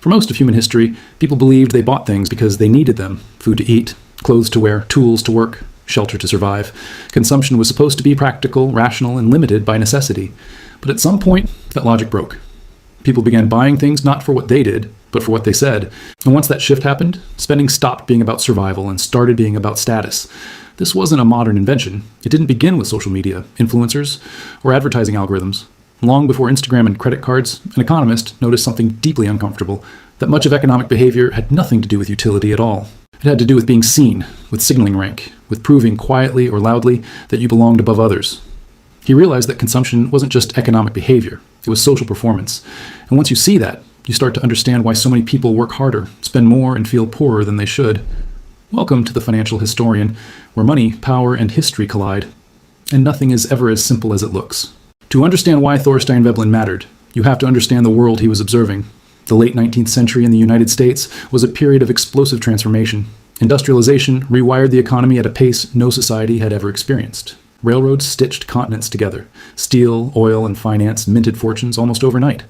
For most of human history, people believed they bought things because they needed them: food to eat, clothes to wear, tools to work, shelter to survive. Consumption was supposed to be practical, rational, and limited by necessity. But at some point, that logic broke. People began buying things not for what they did, but for what they said. And once that shift happened, spending stopped being about survival and started being about status. This wasn't a modern invention. It didn't begin with social media, influencers, or advertising algorithms. Long before Instagram and credit cards, an economist noticed something deeply uncomfortable: that much of economic behavior had nothing to do with utility at all. It had to do with being seen, with signaling rank, with proving quietly or loudly that you belonged above others. He realized that consumption wasn't just economic behavior, it was social performance. And once you see that, you start to understand why so many people work harder, spend more, and feel poorer than they should. Welcome to The Financial Historian, where money, power, and history collide. And nothing is ever as simple as it looks. To understand why Thorstein Veblen mattered, you have to understand the world he was observing. The late 19th century in the United States was a period of explosive transformation. Industrialization rewired the economy at a pace no society had ever experienced. Railroads stitched continents together. Steel, oil, and finance minted fortunes almost overnight.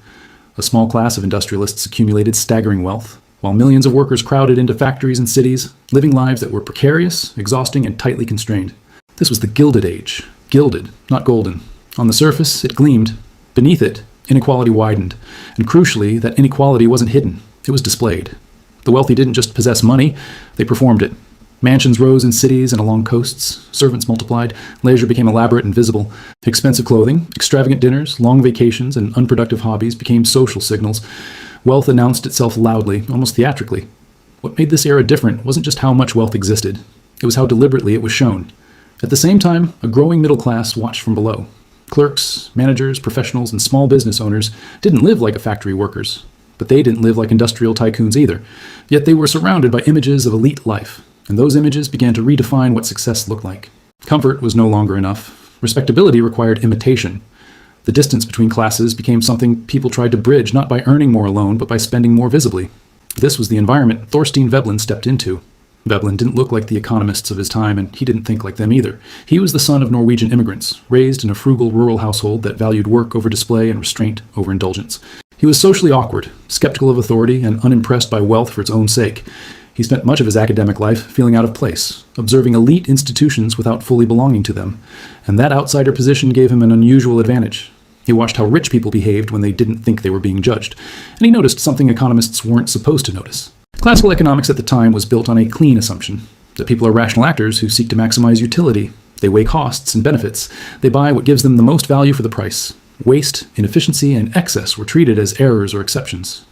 A small class of industrialists accumulated staggering wealth, while millions of workers crowded into factories and cities, living lives that were precarious, exhausting, and tightly constrained. This was the Gilded Age. Gilded, not golden. On the surface, it gleamed. Beneath it, inequality widened. And crucially, that inequality wasn't hidden. It was displayed. The wealthy didn't just possess money, they performed it. Mansions rose in cities and along coasts. Servants multiplied. Leisure became elaborate and visible. Expensive clothing, extravagant dinners, long vacations, and unproductive hobbies became social signals. Wealth announced itself loudly, almost theatrically. What made this era different wasn't just how much wealth existed. It was how deliberately it was shown. At the same time, a growing middle class watched from below. Clerks, managers, professionals, and small business owners didn't live like factory workers, but they didn't live like industrial tycoons either. Yet they were surrounded by images of elite life, and those images began to redefine what success looked like. Comfort was no longer enough. Respectability required imitation. The distance between classes became something people tried to bridge not by earning more alone, but by spending more visibly. This was the environment Thorstein Veblen stepped into. Veblen didn't look like the economists of his time, and he didn't think like them either. He was the son of Norwegian immigrants, raised in a frugal rural household that valued work over display and restraint over indulgence. He was socially awkward, skeptical of authority, and unimpressed by wealth for its own sake. He spent much of his academic life feeling out of place, observing elite institutions without fully belonging to them, and that outsider position gave him an unusual advantage. He watched how rich people behaved when they didn't think they were being judged, and he noticed something economists weren't supposed to notice. Classical economics at the time was built on a clean assumption that people are rational actors who seek to maximize utility. They weigh costs and benefits. They buy what gives them the most value for the price. Waste, inefficiency, and excess were treated as errors or exceptions.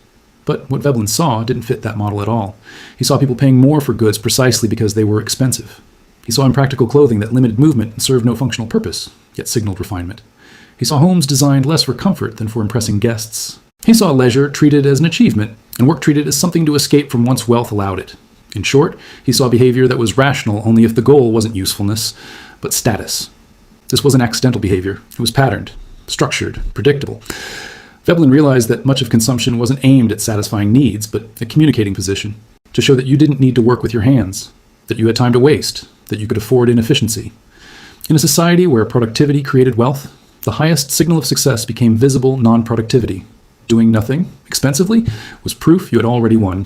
But what Veblen saw didn't fit that model at all. He saw people paying more for goods precisely because they were expensive. He saw impractical clothing that limited movement and served no functional purpose, yet signaled refinement. He saw homes designed less for comfort than for impressing guests. He saw leisure treated as an achievement, and work treated as something to escape from once wealth allowed it. In short, he saw behavior that was rational only if the goal wasn't usefulness, but status. This wasn't accidental behavior. It was patterned, structured, predictable. Veblen realized that much of consumption wasn't aimed at satisfying needs, but a communicating position, to show that you didn't need to work with your hands, that you had time to waste, that you could afford inefficiency. In a society where productivity created wealth, the highest signal of success became visible non-productivity. Doing nothing, expensively, was proof you had already won.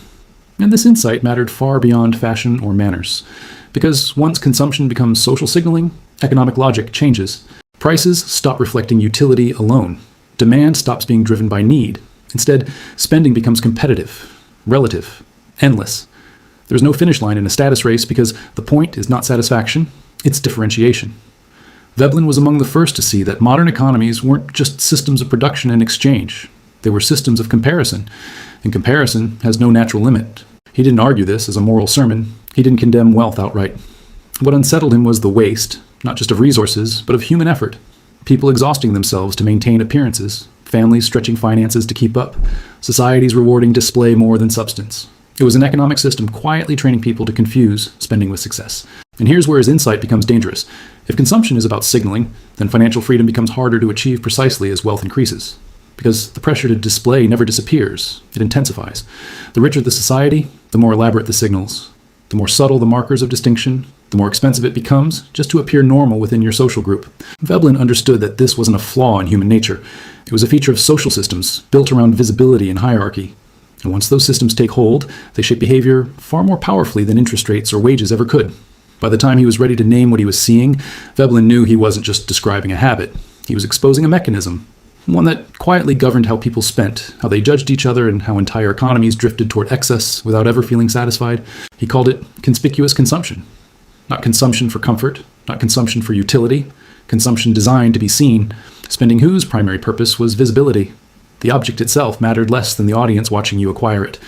And this insight mattered far beyond fashion or manners. Because once consumption becomes social signaling, economic logic changes. Prices stop reflecting utility alone. Demand stops being driven by need. Instead, spending becomes competitive, relative, endless. There's no finish line in a status race because the point is not satisfaction, it's differentiation. Veblen was among the first to see that modern economies weren't just systems of production and exchange. They were systems of comparison, and comparison has no natural limit. He didn't argue this as a moral sermon. He didn't condemn wealth outright. What unsettled him was the waste, not just of resources, but of human effort. People exhausting themselves to maintain appearances, families stretching finances to keep up, societies rewarding display more than substance. It was an economic system quietly training people to confuse spending with success. And here's where his insight becomes dangerous. If consumption is about signaling, then financial freedom becomes harder to achieve precisely as wealth increases. Because the pressure to display never disappears, it intensifies. The richer the society, the more elaborate the signals. The more subtle the markers of distinction, the more expensive it becomes just to appear normal within your social group. Veblen understood that this wasn't a flaw in human nature. It was a feature of social systems built around visibility and hierarchy. And once those systems take hold, they shape behavior far more powerfully than interest rates or wages ever could. By the time he was ready to name what he was seeing, Veblen knew he wasn't just describing a habit. He was exposing a mechanism, one that quietly governed how people spent, how they judged each other, and how entire economies drifted toward excess without ever feeling satisfied. He called it conspicuous consumption. Not consumption for comfort, not consumption for utility, consumption designed to be seen, spending whose primary purpose was visibility. The object itself mattered less than the audience watching you acquire it.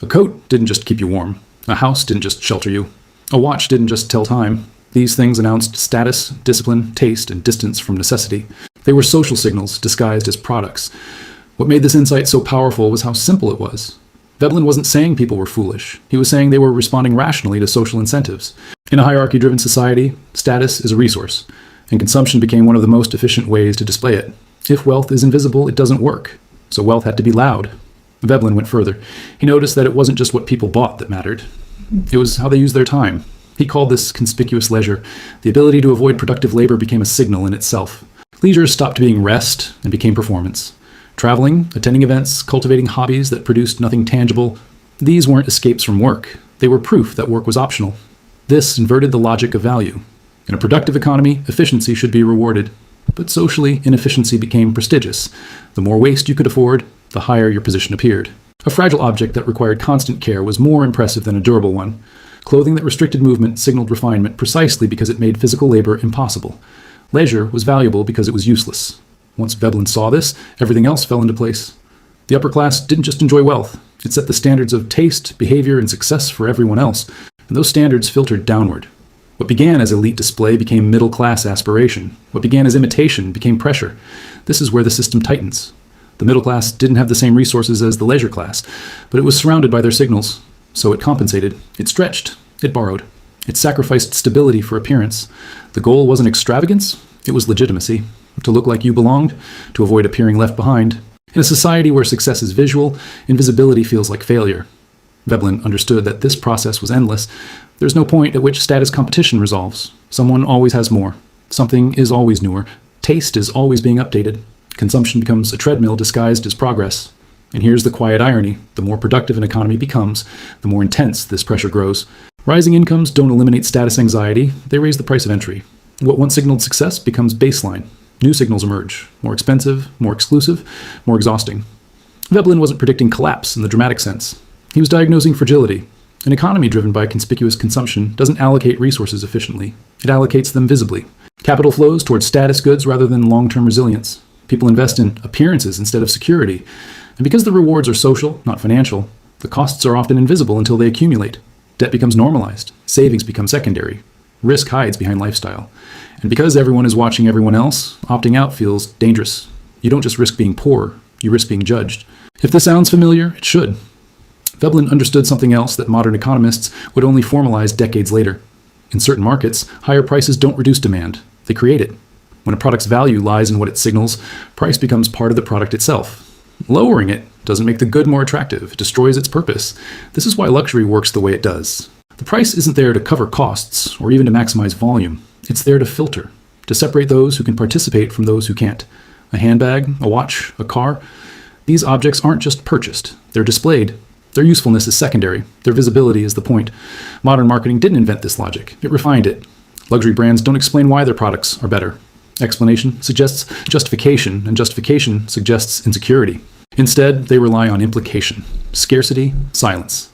A coat didn't just keep you warm. A house didn't just shelter you. A watch didn't just tell time. These things announced status, discipline, taste, and distance from necessity. They were social signals disguised as products. What made this insight so powerful was how simple it was. Veblen wasn't saying people were foolish. He was saying they were responding rationally to social incentives. In a hierarchy-driven society, status is a resource, and consumption became one of the most efficient ways to display it. If wealth is invisible, it doesn't work. So wealth had to be loud. Veblen went further. He noticed that it wasn't just what people bought that mattered. It was how they used their time. He called this conspicuous leisure. The ability to avoid productive labor became a signal in itself. Leisure stopped being rest and became performance. Traveling, attending events, cultivating hobbies that produced nothing tangible, these weren't escapes from work. They were proof that work was optional. This inverted the logic of value. In a productive economy, efficiency should be rewarded. But socially, inefficiency became prestigious. The more waste you could afford, the higher your position appeared. A fragile object that required constant care was more impressive than a durable one. Clothing that restricted movement signaled refinement precisely because it made physical labor impossible. Leisure was valuable because it was useless. Once Veblen saw this, everything else fell into place. The upper class didn't just enjoy wealth. It set the standards of taste, behavior, and success for everyone else, and those standards filtered downward. What began as elite display became middle-class aspiration. What began as imitation became pressure. This is where the system tightens. The middle class didn't have the same resources as the leisure class, but it was surrounded by their signals. So it compensated. It stretched. It borrowed. It sacrificed stability for appearance. The goal wasn't extravagance, it was legitimacy. To look like you belonged, to avoid appearing left behind. In a society where success is visual, invisibility feels like failure. Veblen understood that this process was endless. There's no point at which status competition resolves. Someone always has more. Something is always newer. Taste is always being updated. Consumption becomes a treadmill disguised as progress. And here's the quiet irony. The more productive an economy becomes, the more intense this pressure grows. Rising incomes don't eliminate status anxiety, they raise the price of entry. What once signaled success becomes baseline. New signals emerge, more expensive, more exclusive, more exhausting. Veblen wasn't predicting collapse in the dramatic sense. He was diagnosing fragility. An economy driven by conspicuous consumption doesn't allocate resources efficiently. It allocates them visibly. Capital flows towards status goods rather than long-term resilience. People invest in appearances instead of security. And because the rewards are social, not financial, the costs are often invisible until they accumulate. Debt becomes normalized. Savings become secondary. Risk hides behind lifestyle. And because everyone is watching everyone else, opting out feels dangerous. You don't just risk being poor, you risk being judged. If this sounds familiar, it should. Veblen understood something else that modern economists would only formalize decades later. In certain markets, higher prices don't reduce demand, they create it. When a product's value lies in what it signals, price becomes part of the product itself. Lowering it doesn't make the good more attractive, it destroys its purpose. This is why luxury works the way it does. The price isn't there to cover costs, or even to maximize volume. It's there to filter, to separate those who can participate from those who can't. A handbag, a watch, a car, these objects aren't just purchased, they're displayed. Their usefulness is secondary, their visibility is the point. Modern marketing didn't invent this logic, it refined it. Luxury brands don't explain why their products are better. Explanation suggests justification, and justification suggests insecurity. Instead, they rely on implication, scarcity, silence.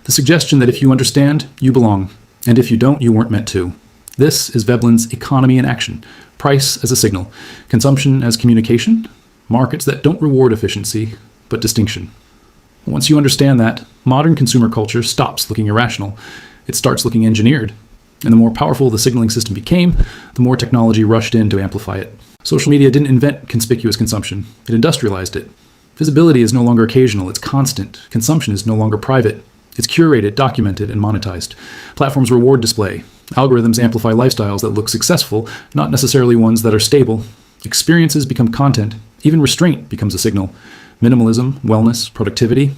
The suggestion that if you understand, you belong, and if you don't, you weren't meant to. This is Veblen's economy in action. Price as a signal, consumption as communication, markets that don't reward efficiency, but distinction. Once you understand that, modern consumer culture stops looking irrational. It starts looking engineered. And the more powerful the signaling system became, the more technology rushed in to amplify it. Social media didn't invent conspicuous consumption. It industrialized it. Visibility is no longer occasional, it's constant. Consumption is no longer private. It's curated, documented, and monetized. Platforms reward display. Algorithms amplify lifestyles that look successful, not necessarily ones that are stable. Experiences become content. Even restraint becomes a signal. Minimalism, wellness, productivity.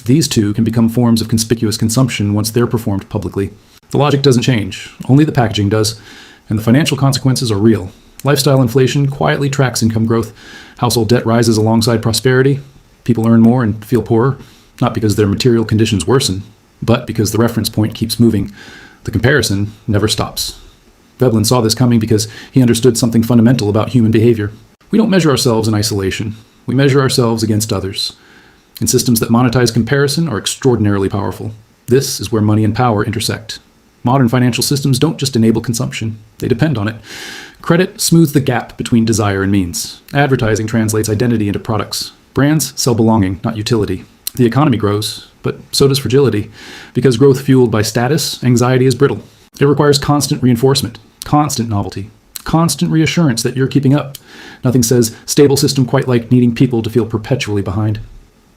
These two can become forms of conspicuous consumption once they're performed publicly. The logic doesn't change, only the packaging does, and the financial consequences are real. Lifestyle inflation quietly tracks income growth. Household debt rises alongside prosperity. People earn more and feel poorer. not because their material conditions worsen, but because the reference point keeps moving. The comparison never stops. Veblen saw this coming because he understood something fundamental about human behavior. We don't measure ourselves in isolation. We measure ourselves against others. And systems that monetize comparison are extraordinarily powerful. This is where money and power intersect. Modern financial systems don't just enable consumption, they depend on it. Credit smooths the gap between desire and means. Advertising translates identity into products. Brands sell belonging, not utility. The economy grows, but so does fragility. Because growth fueled by status, anxiety is brittle. It requires constant reinforcement, constant novelty, constant reassurance that you're keeping up. Nothing says stable system quite like needing people to feel perpetually behind.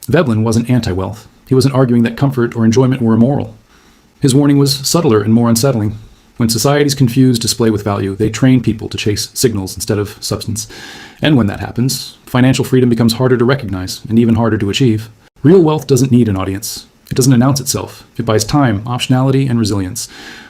Veblen wasn't anti-wealth. He wasn't arguing that comfort or enjoyment were immoral. His warning was subtler and more unsettling. When societies confuse display with value, they train people to chase signals instead of substance. And when that happens, financial freedom becomes harder to recognize and even harder to achieve. Real wealth doesn't need an audience. It doesn't announce itself. It buys time, optionality, and resilience.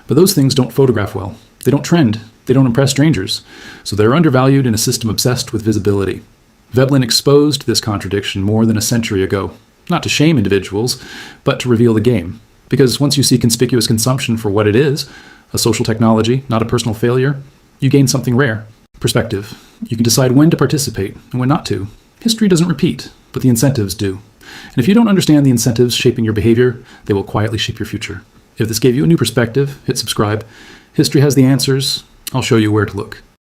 But those things don't photograph well. They don't trend. They don't impress strangers. So they're undervalued in a system obsessed with visibility. Veblen exposed this contradiction more than a century ago, not to shame individuals, but to reveal the game. Because once you see conspicuous consumption for what it is, a social technology, not a personal failure, you gain something rare: perspective. You can decide when to participate and when not to. History doesn't repeat, but the incentives do. And if you don't understand the incentives shaping your behavior, they will quietly shape your future. If this gave you a new perspective, hit subscribe. History has the answers. I'll show you where to look.